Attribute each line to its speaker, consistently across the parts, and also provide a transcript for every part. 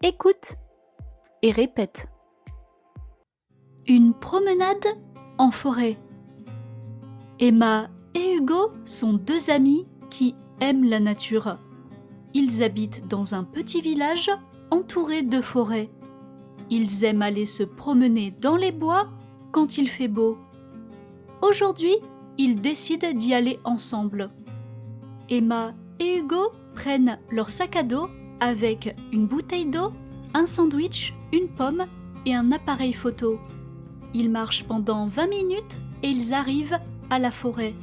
Speaker 1: Écoute et répète. Une promenade en forêt. Emma et Hugo sont deux amis qui aiment la nature. Ils habitent dans un petit village entouré de forêts. Ils aiment aller se promener dans les bois quand il fait beau. Aujourd'hui, ils décident d'y aller ensemble. Emma et Hugo prennent leur sac à dos avec une bouteille d'eau, un sandwich, une pomme et un appareil photo. Ils marchent pendant 20 minutes et ils arrivent à la forêt.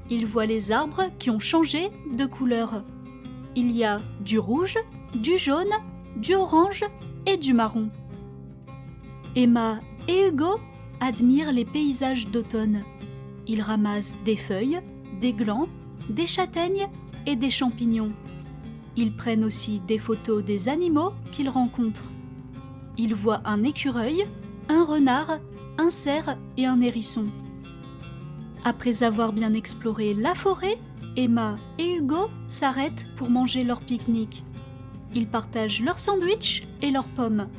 Speaker 1: Ils voient les arbres qui ont changé de couleur. Il y a du rouge, du jaune, du orange et du marron. Emma et Hugo admirent les paysages d'automne. Ils ramassent des feuilles, des glands, des châtaignes et des champignons. Ils prennent aussi des photos des animaux qu'ils rencontrent. Ils voient un écureuil, un renard, un cerf et un hérisson. Après avoir bien exploré la forêt, Emma et Hugo s'arrêtent pour manger leur pique-nique. Ils partagent leur sandwich et leurs pommes.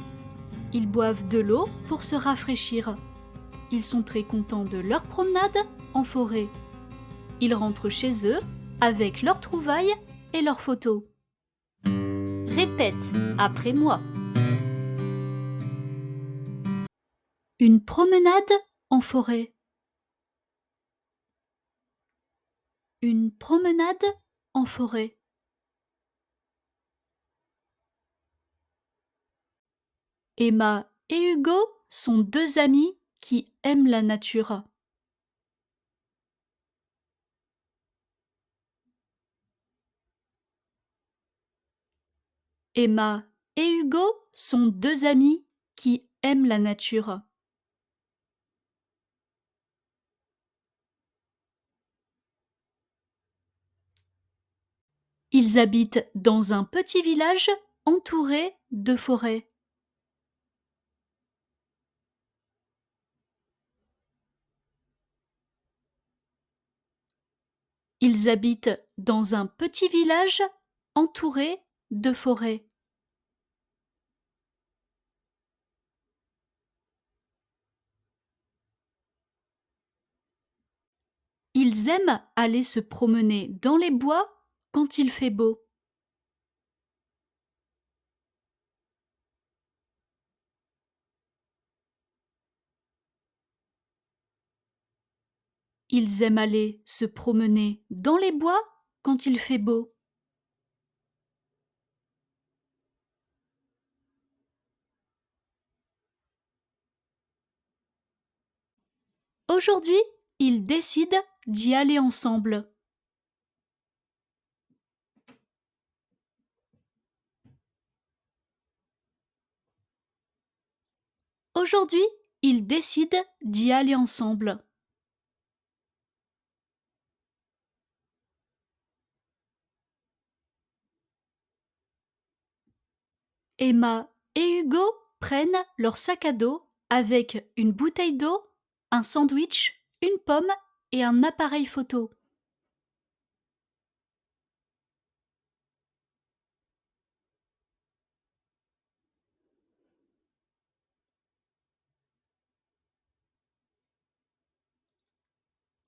Speaker 1: Ils boivent de l'eau pour se rafraîchir. Ils sont très contents de leur promenade en forêt. Ils rentrent chez eux avec leurs trouvailles et leurs photos. Répète après moi. Une promenade en forêt. Une promenade en forêt. Emma et Hugo sont deux amis qui aiment la nature. Emma et Hugo sont deux amis qui aiment la nature. Ils habitent dans un petit village entouré de forêts. Ils habitent dans un petit village entouré de forêts. Ils aiment aller se promener dans les bois quand il fait beau. Ils aiment aller se promener dans les bois quand il fait beau. Aujourd'hui, ils décident d'y aller ensemble. Aujourd'hui, ils décident d'y aller ensemble. Emma et Hugo prennent leur sac à dos avec une bouteille d'eau, un sandwich, une pomme et un appareil photo.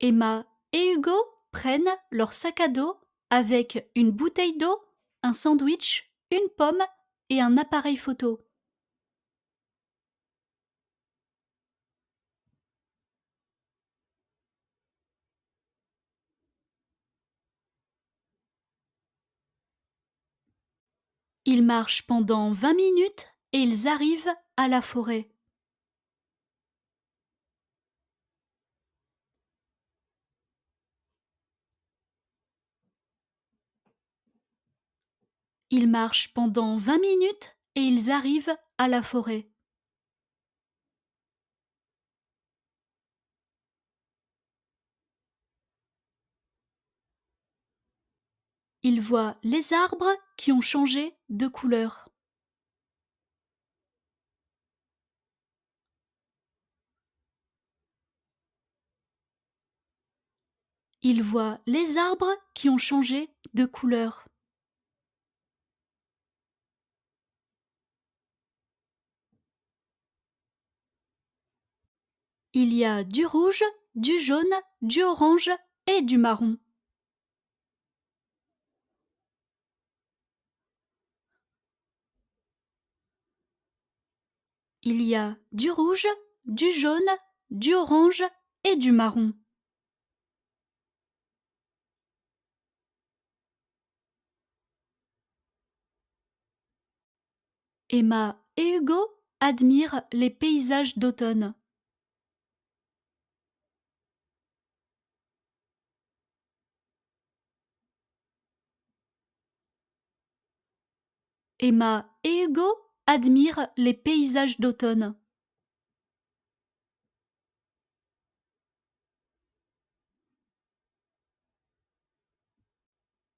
Speaker 1: Emma et Hugo prennent leur sac à dos avec une bouteille d'eau, un sandwich, une pomme et un appareil photo. Ils marchent pendant 20 minutes et ils arrivent à la forêt. Ils marchent pendant 20 minutes et ils arrivent à la forêt. Ils voient les arbres qui ont changé de couleur. Ils voient les arbres qui ont changé de couleur. Il y a du rouge, du jaune, du orange et du marron. Il y a du rouge, du jaune, du orange et du marron. Emma et Hugo admirent les paysages d'automne. Emma et Hugo admirent les paysages d'automne.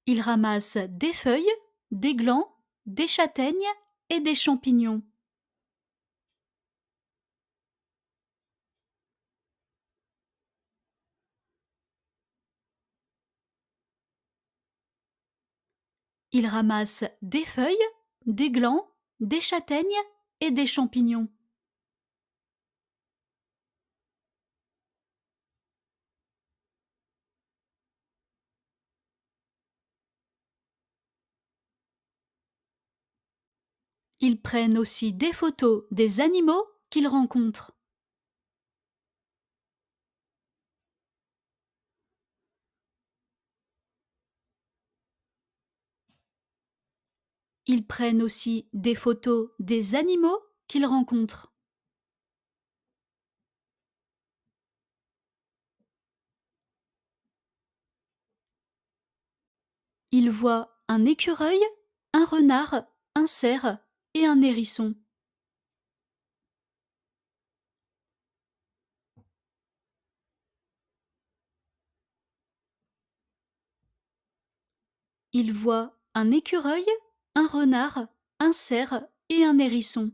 Speaker 1: Ils ramassent des feuilles, des glands, des châtaignes et des champignons. Ils ramassent des feuilles, des glands, des châtaignes et des champignons. Ils prennent aussi des photos des animaux qu'ils rencontrent. Ils prennent aussi des photos des animaux qu'ils rencontrent. Ils voient un écureuil, un renard, un cerf et un hérisson. Ils voient un écureuil, un renard, un cerf et un hérisson.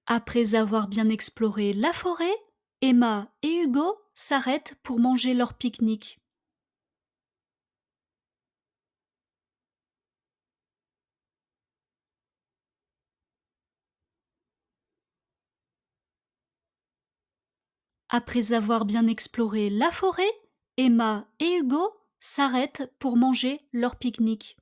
Speaker 1: Après avoir bien exploré la forêt, Emma et Hugo s'arrêtent pour manger leur pique-nique. Après avoir bien exploré la forêt, Emma et Hugo s'arrêtent pour manger leur pique-nique.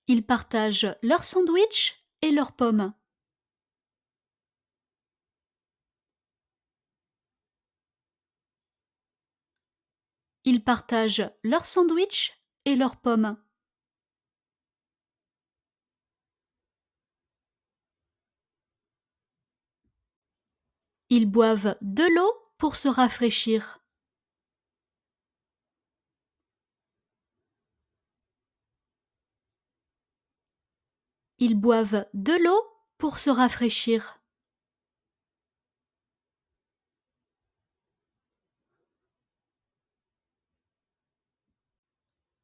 Speaker 1: Ils partagent leur sandwich et leurs pommes. Ils partagent leur sandwich et leurs pommes. Ils boivent de l'eau pour se rafraîchir. Ils boivent de l'eau pour se rafraîchir.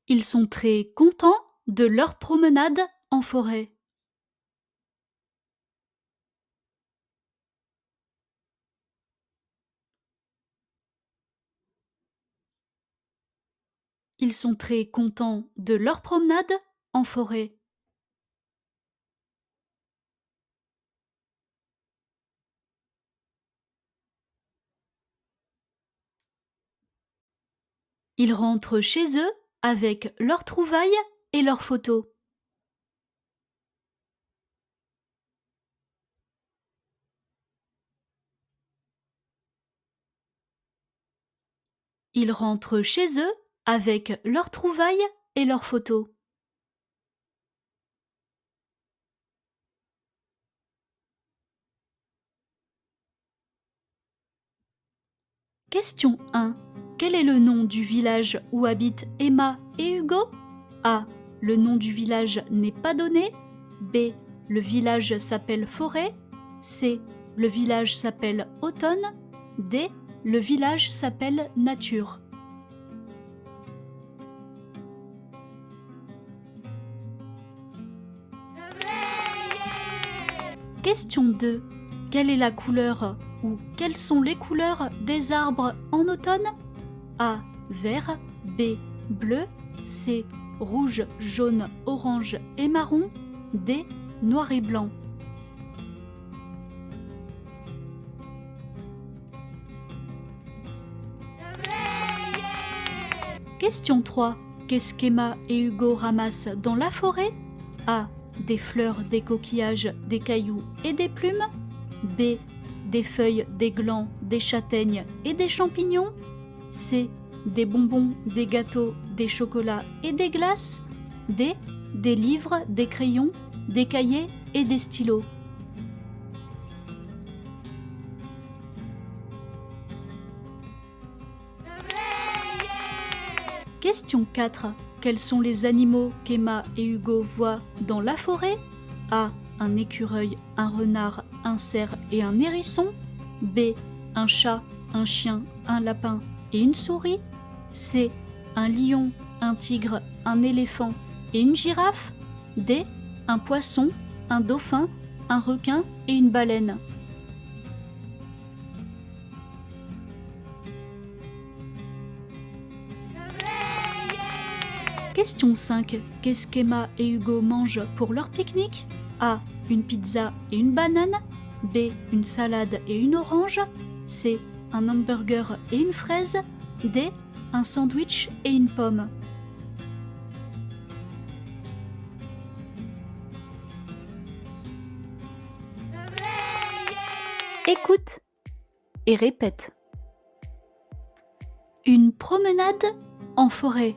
Speaker 1: Ils sont très contents de leur promenade en forêt. Ils sont très contents de leur promenade en forêt. Ils rentrent chez eux avec leurs trouvailles et leurs photos. Ils rentrent chez eux avec leurs trouvailles et leurs photos. Question 1. Quel est le nom du village où habitent Emma et Hugo? A. Le nom du village n'est pas donné. B. Le village s'appelle Forêt. C. Le village s'appelle Automne. D. Le village s'appelle Nature. Question 2. Quelle est la couleur ou quelles sont les couleurs des arbres en automne? A. Vert, B. Bleu, C. Rouge, jaune, orange et marron, D. Noir et blanc. Question 3. Qu'est-ce qu'Emma et Hugo ramassent dans la forêt? A. Des fleurs, des coquillages, des cailloux et des plumes. B. Des feuilles, des glands, des châtaignes et des champignons. C. Des bonbons, des gâteaux, des chocolats et des glaces. D. Des livres, des crayons, des cahiers et des stylos. Question 4. Quels sont les animaux qu'Emma et Hugo voient dans la forêt? A. Un écureuil, un renard, un cerf et un hérisson. B. Un chat, un chien, un lapin et une souris. C. Un lion, un tigre, un éléphant et une girafe. D. Un poisson, un dauphin, un requin et une baleine. Question 5. Qu'est-ce qu'Emma et Hugo mangent pour leur pique-nique? A. Une pizza et une banane. B. Une salade et une orange. C. Un hamburger et une fraise. D. Un sandwich et une pomme. Écoute et répète. Une promenade en forêt.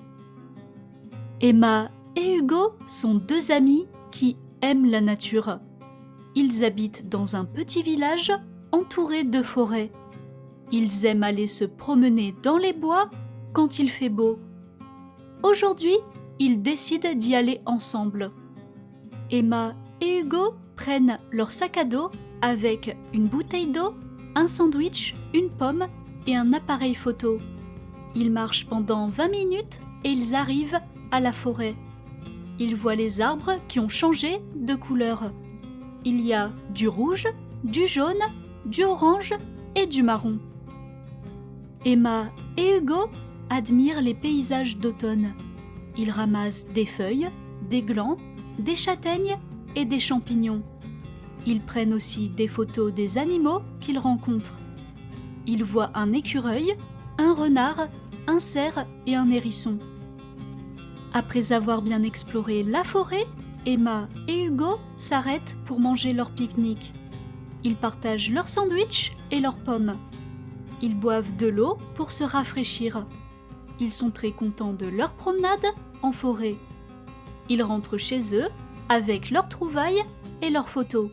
Speaker 1: Emma et Hugo sont deux amis qui aiment la nature. Ils habitent dans un petit village entouré de forêts. Ils aiment aller se promener dans les bois quand il fait beau. Aujourd'hui, ils décident d'y aller ensemble. Emma et Hugo prennent leur sac à dos avec une bouteille d'eau, un sandwich, une pomme et un appareil photo. Ils marchent pendant 20 minutes et ils arrivent à la forêt. Ils voient les arbres qui ont changé de couleur. Il y a du rouge, du jaune, du orange et du marron. Emma et Hugo admirent les paysages d'automne. Ils ramassent des feuilles, des glands, des châtaignes et des champignons. Ils prennent aussi des photos des animaux qu'ils rencontrent. Ils voient un écureuil, un renard, un cerf et un hérisson. Après avoir bien exploré la forêt, Emma et Hugo s'arrêtent pour manger leur pique-nique. Ils partagent leur sandwich et leurs pommes. Ils boivent de l'eau pour se rafraîchir. Ils sont très contents de leur promenade en forêt. Ils rentrent chez eux avec leurs trouvailles et leurs photos.